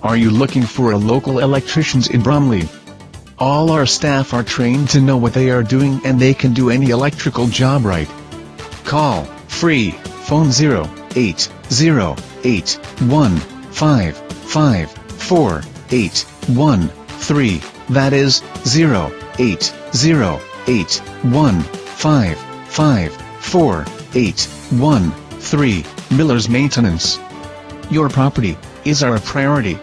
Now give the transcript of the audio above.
Are you looking for a local electricians in Bromley? All our staff are trained to know what they are doing and they can do any electrical job right. Call, free, phone 080815548113, that is, 080815548113. Miller's Maintenance. Your property is our priority.